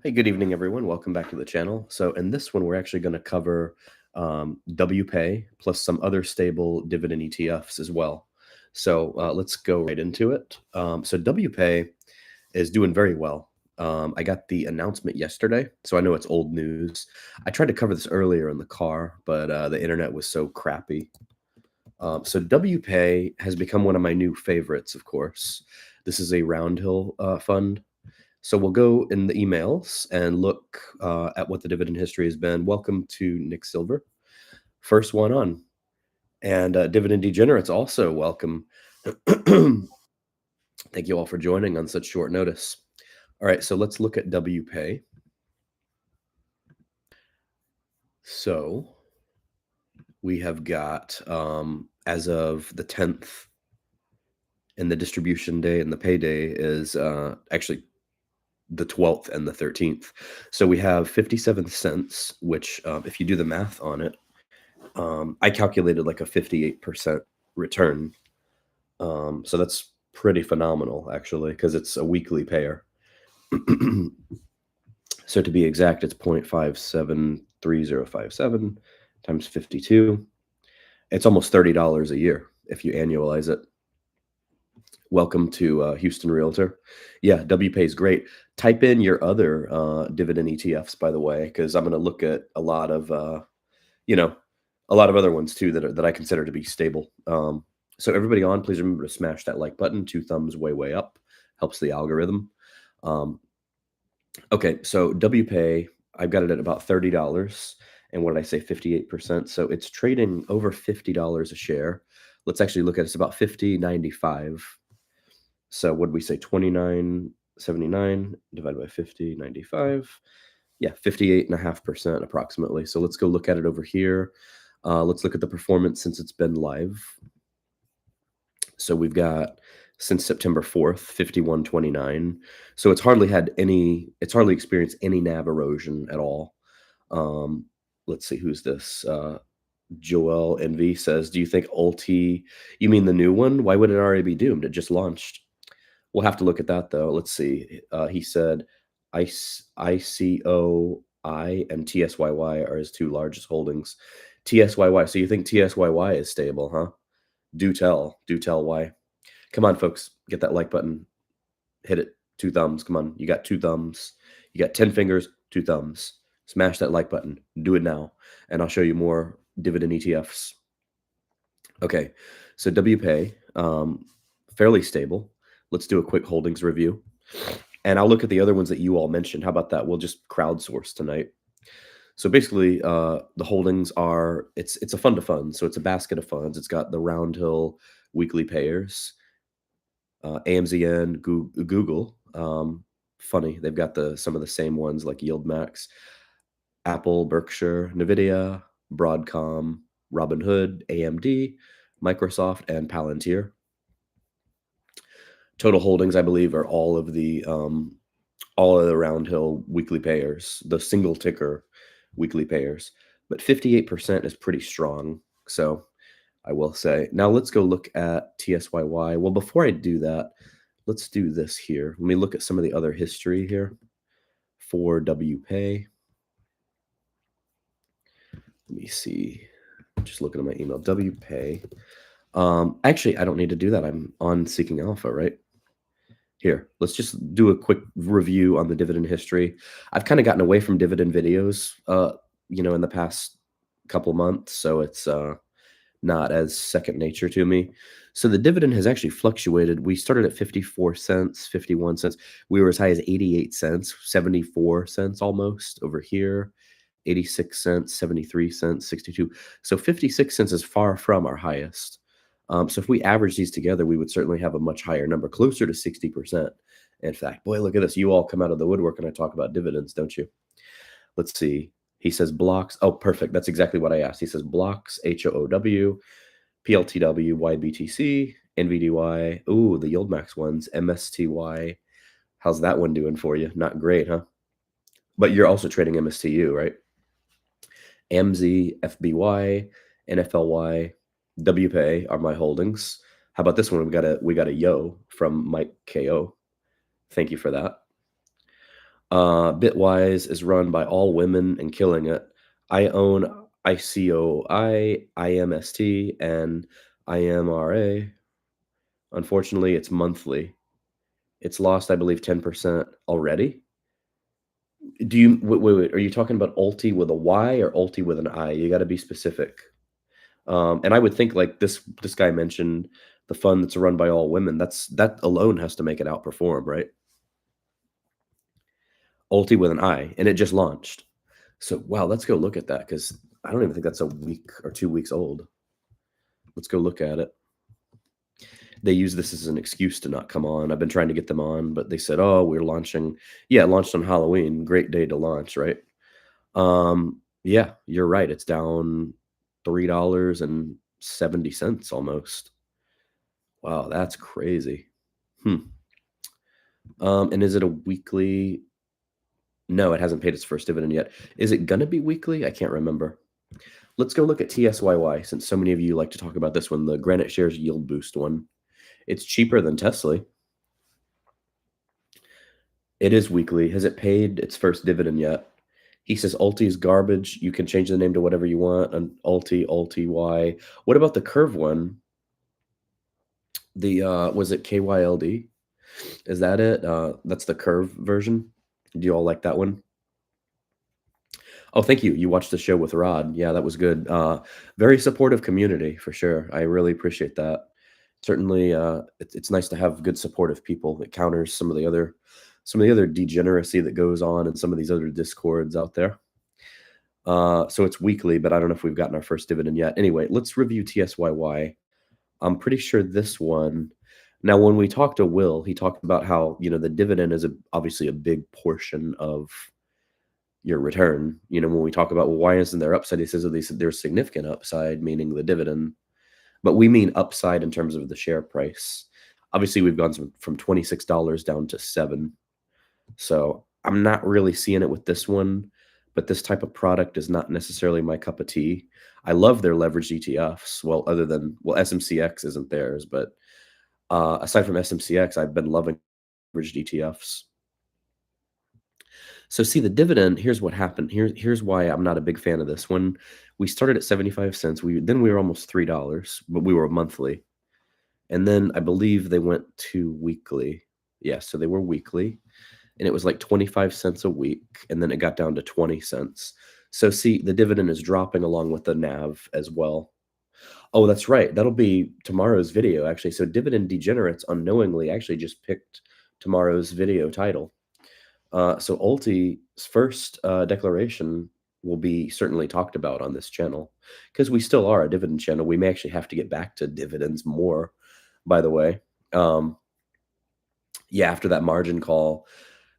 Hey, good evening, everyone. Welcome back to the channel. So in this one, we're actually going to cover WPAY plus some other stable dividend ETFs as well. So let's go right into it. So WPAY is doing very well. I got the announcement yesterday, so I know it's old news. I tried to cover this earlier in the car, but the internet was so crappy. So WPAY has become one of my new favorites, of course. This is a Roundhill fund. So we'll go in the emails and look at what the dividend history has been. Welcome to Nick Silver, first one on. And Dividend Degenerates also welcome. Thank you all for joining on such short notice. All right, so let's look at WPAY. So we have got, as of the 10th, and the distribution day and the payday is actually the 12th and the 13th. So we have 57 cents, which if you do the math on it, I calculated like a 58% return. So that's pretty phenomenal, actually, because it's a weekly payer. So to be exact, it's 0.573057 times 52. It's almost $30 a year if you annualize it. Welcome to Houston Realtor. Yeah, WPay is great. Type in your other dividend ETFs, by the way, because I'm going to look at a lot of, a lot of other ones too that I consider to be stable. So everybody on, please remember to smash that like button. 2 thumbs way up. Helps the algorithm. Okay, so WPay, I've got it at about $30. And what did I say, 58%? So it's trading over $50 a share. Let's actually look at it. It's about $50.95. So what did we say? 29.79 divided by 50.95. Yeah, 58.5% approximately. So let's go look at it over here. Let's look at the performance since it's been live. So we've got since September 4th, 51.29. So it's hardly experienced any NAV erosion at all. Let's see, who's this? Joel NV says, do you think ULTI, you mean the new one? Why would it already be doomed? It just launched. We'll have to look at that, though. Let's see. He said ICOI and TSYY are his 2 largest holdings. TSYY. So you think TSYY is stable, huh? Do tell why. Come on, folks. Get that like button. Hit it. 2 thumbs. Come on. You got 2 thumbs. You got 10 fingers, 2 thumbs. Smash that like button. Do it now. And I'll show you more dividend ETFs. Okay. So WPay, fairly stable. Let's do a quick holdings review. And I'll look at the other ones that you all mentioned. How about that? We'll just crowdsource tonight. So basically, the holdings are, it's a fund of funds. So it's a basket of funds. It's got the Roundhill weekly payers, AMZN, Google. Funny, they've got some of the same ones like YieldMax, Apple, Berkshire, NVIDIA, Broadcom, Robinhood, AMD, Microsoft, and Palantir. Total holdings, I believe, are all of the Roundhill weekly payers, the single ticker weekly payers. But 58% is pretty strong, so I will say. Now let's go look at TSYY. Well, before I do that, let's do this here. Let me look at some of the other history here for WPay. Let me see. Just looking at my email. WPay. Actually, I don't need to do that. I'm on Seeking Alpha, right? Here, let's just do a quick review on the dividend history. I've kind of gotten away from dividend videos, in the past couple months, so it's not as second nature to me. So the dividend has actually fluctuated. We started at 54 cents, 51 cents. We were as high as 88 cents, 74 cents almost over here, 86 cents, 73 cents, 62. So 56 cents is far from our highest. So if we average these together, we would certainly have a much higher number, closer to 60%. In fact, boy, look at this. You all come out of the woodwork and I talk about dividends, don't you? Let's see. He says blocks. Oh, perfect. That's exactly what I asked. He says blocks, HOOW, PLTW, YBTC, NVDY. Ooh, the YieldMax ones, MSTY. How's that one doing for you? Not great, huh? But you're also trading MSTU, right? AMZ, FBY, NFLY, WPay are my holdings. How about this one? We got a yo from Mike KO. Thank you for that. Bitwise is run by all women and killing it. I own ICOI, IMST, and IMRA. Unfortunately, it's monthly. It's lost, I believe, 10% already. Do you wait, are you talking about ULTI with a Y or ULTI with an I? You gotta be specific. And I would think like this guy mentioned the fund that's run by all women. That alone has to make it outperform, right? ULTI with an I, and it just launched. So wow, let's go look at that because I don't even think that's a week or 2 weeks old. Let's go look at it. They use this as an excuse to not come on. I've been trying to get them on, but they said, "Oh, we're launching." Yeah, it launched on Halloween. Great day to launch, right? Yeah, you're right. It's down $3.70 almost. Wow, that's crazy. Hmm. And is it a weekly? No, it hasn't paid its first dividend yet. Is it gonna be weekly? I can't remember. Let's go look at TSYY since so many of you like to talk about this one, the Granite Shares Yield Boost one. It's cheaper than Tesla. It is weekly. Has it paid its first dividend yet? He says Ulti is garbage. You can change the name to whatever you want. And Ulti Y. What about the Curve one? The was it KYLD? Is that it? That's the Curve version. Do you all like that one? Oh, thank you. You watched the show with Rod. Yeah, that was good. Very supportive community for sure. I really appreciate that. Certainly, it's nice to have good supportive people. It counters some of the other degeneracy that goes on in some of these other discords out there. So it's weekly, but I don't know if we've gotten our first dividend yet. Anyway, let's review TSYY. I'm pretty sure this one. Now, when we talked to Will, he talked about how the dividend is obviously a big portion of your return. When we talk about, well, why isn't there upside? He says there's significant upside, meaning the dividend, but we mean upside in terms of the share price. Obviously, we've gone from $26 down to $7. So I'm not really seeing it with this one, but this type of product is not necessarily my cup of tea. I love their leveraged ETFs. Well, SMCX isn't theirs, but aside from SMCX, I've been loving leveraged ETFs. So see the dividend, here's what happened. Here's why I'm not a big fan of this. When we started at 75 cents, we were almost $3, but we were monthly. And then I believe they went to weekly. Yeah, so they were weekly. And it was like 25 cents a week, and then it got down to 20 cents. So see, the dividend is dropping along with the NAV as well. Oh, that's right. That'll be tomorrow's video, actually. So Dividend Degenerates unknowingly actually just picked tomorrow's video title. So Ulti's first declaration will be certainly talked about on this channel because we still are a dividend channel. We may actually have to get back to dividends more, by the way. Yeah, after that margin call,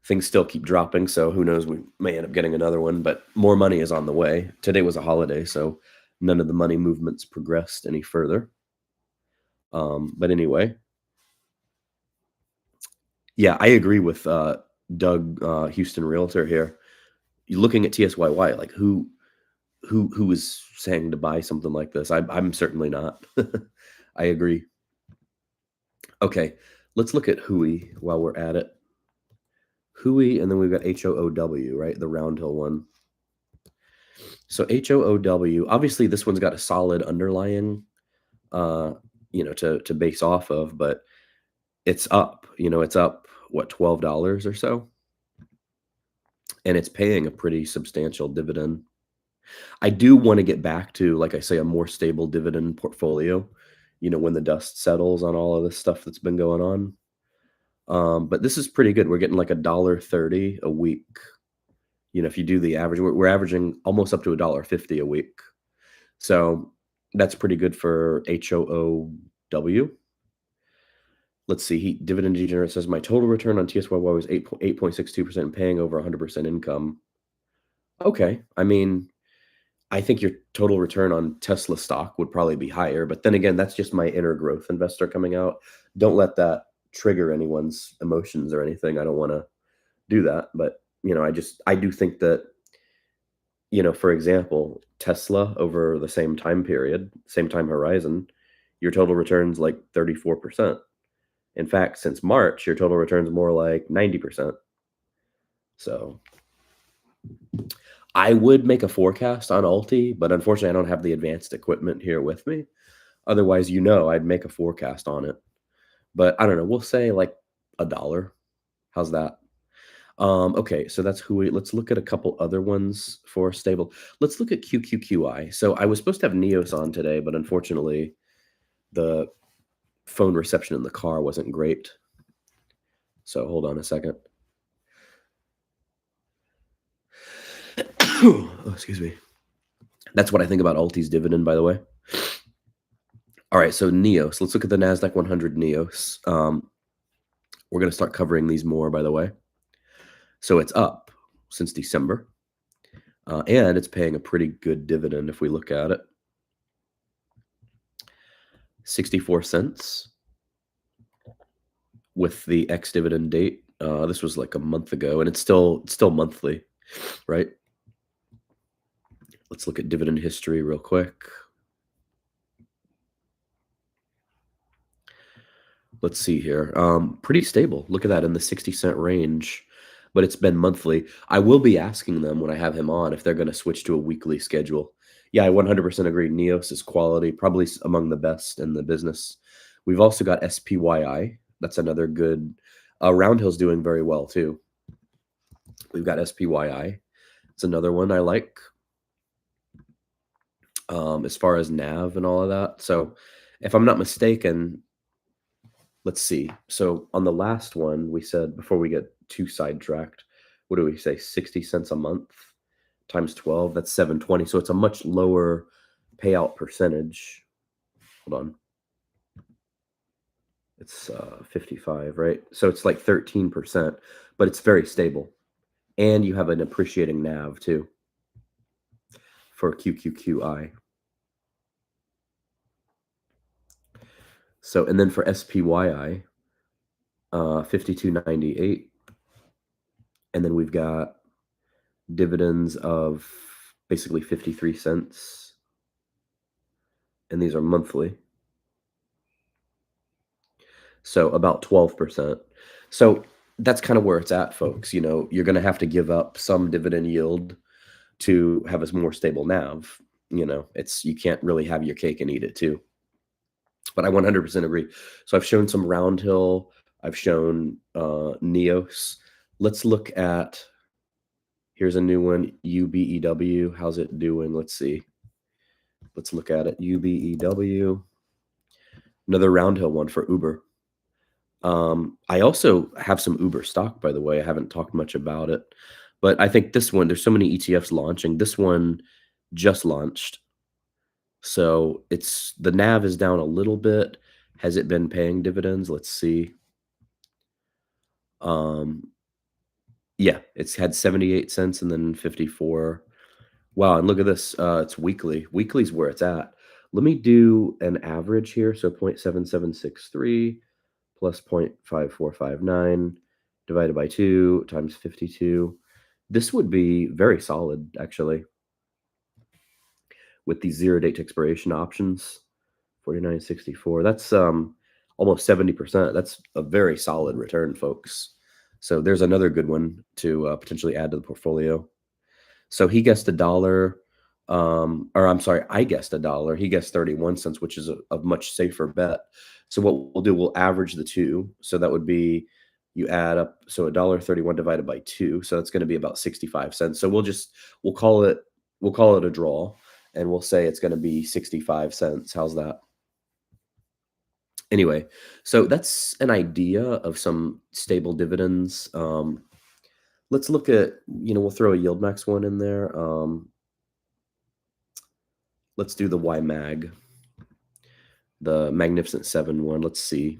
things still keep dropping. So who knows? We may end up getting another one, but more money is on the way. Today was a holiday, so none of the money movements progressed any further. But anyway, yeah, I agree with Doug, Houston Realtor here. You're looking at TSYY, like who is saying to buy something like this? I'm certainly not. I agree. Okay, let's look at HOOE while we're at it. HOOE, and then we've got HOOW, right? The Roundhill one. So HOOW, obviously this one's got a solid underlying, to base off of, but it's up. It's up what $12 or so, and it's paying a pretty substantial dividend. I do want to get back to, like I say, a more stable dividend portfolio. When the dust settles on all of this stuff that's been going on. But this is pretty good. We're getting like $1.30 a week. If you do the average, we're averaging almost up to $1.50 a week. So that's pretty good for HOOW. Let's see. Dividend Degenerate says my total return on TSYY was 8.62%, paying over 100% income. Okay. I mean, I think your total return on Tesla stock would probably be higher, but then again, that's just my inner growth investor coming out. Don't let that trigger anyone's emotions or anything. I don't want to do that, but I do think that, for example, Tesla over the same time period, same time horizon, your total return's like 34%. In fact, since March, your total return's more like 90%. So I would make a forecast on ULTI, but unfortunately, I don't have the advanced equipment here with me. Otherwise, I'd make a forecast on it. But I don't know. We'll say like $1. How's that? Okay, so that's who we. Let's look at a couple other ones for stable. Let's look at QQQI. So I was supposed to have Neos on today, but unfortunately, the phone reception in the car wasn't great. So hold on a second. Oh, excuse me. That's what I think about ULTI's dividend, by the way. All right, so Neos. Let's look at the NASDAQ 100 Neos. We're going to start covering these more, by the way. So it's up since December, and it's paying a pretty good dividend if we look at it. 64 cents with the ex-dividend date. This was like a month ago, and it's still monthly, right? Let's look at dividend history real quick. Let's see here. Pretty stable. Look at that, in the 60-cent range, but it's been monthly. I will be asking them when I have him on if they're going to switch to a weekly schedule. Yeah, I 100% agree. Neos is quality, probably among the best in the business. We've also got SPYI. That's another good. Roundhill's doing very well too. We've got SPYI. It's another one I like. As far as NAV and all of that. So, if I'm not mistaken, let's see. So on the last one, we said, before we get too sidetracked, what do we say? 60 cents a month times 12, that's 720. So it's a much lower payout percentage. Hold on. It's 55, right? So it's like 13%, but it's very stable. And you have an appreciating NAV too for QQQI. So, and then for SPYI, 52.98. And then we've got dividends of basically 53 cents. And these are monthly. So about 12%. So that's kind of where it's at, folks. You're going to have to give up some dividend yield to have a more stable NAV. You can't really have your cake and eat it too. But I 100% agree. So I've shown some Roundhill. I've shown Neos. Let's look at, here's a new one, UBEW. How's it doing? Let's see. Let's look at it. UBEW. Another Roundhill one for Uber. I also have some Uber stock, by the way. I haven't talked much about it, but I think this one, there's so many ETFs launching. This one just launched. So the NAV is down a little bit. Has it been paying dividends? Let's see. Yeah, it's had 78 cents and then 54. Wow, and look at this. It's weekly. Weekly's where it's at. Let me do an average here. So 0.7763 plus 0.5459 divided by 2 times 52. This would be very solid, actually, with these 0 date to expiration options. 49.64. That's almost 70%. That's a very solid return, folks. So there's another good one to potentially add to the portfolio. So he guessed $1, or I'm sorry, I guessed $1. He guessed 31 cents, which is a much safer bet. So what we'll do, we'll average the two. So that would be, you add up, so $1.31 divided by 2. So that's going to be about 65 cents. So we'll call it a draw, and we'll say it's going to be 65 cents. How's that? Anyway, so that's an idea of some stable dividends. Let's look at, we'll throw a yield max one in there. Let's do the YMAG, the Magnificent 7 one. Let's see.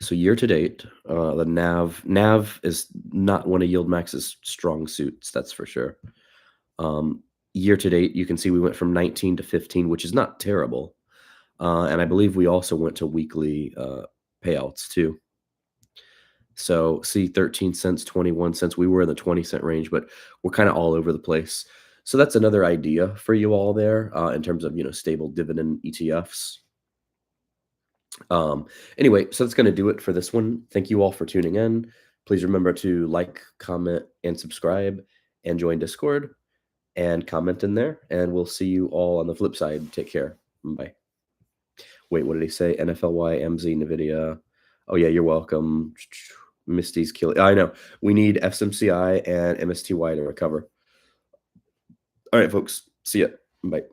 So year to date, the NAV is not one of Yield Max's strong suits, that's for sure. Year to date, you can see we went from 19 to 15, which is not terrible. And I believe we also went to weekly payouts too. So see, 13 cents, 21 cents. We were in the 20-cent range, but we're kind of all over the place. So that's another idea for you all there in terms of, stable dividend ETFs. Anyway, so that's going to do it for this one. Thank you all for tuning in. Please remember to like, comment, and subscribe, and join Discord, and comment in there. And we'll see you all on the flip side. Take care. Bye. Wait, what did he say? NFLY, MZ, NVIDIA. Oh, yeah, you're welcome. Misty's killing. I know. We need FSMCI and MSTY to recover. All right, folks. See ya. Bye.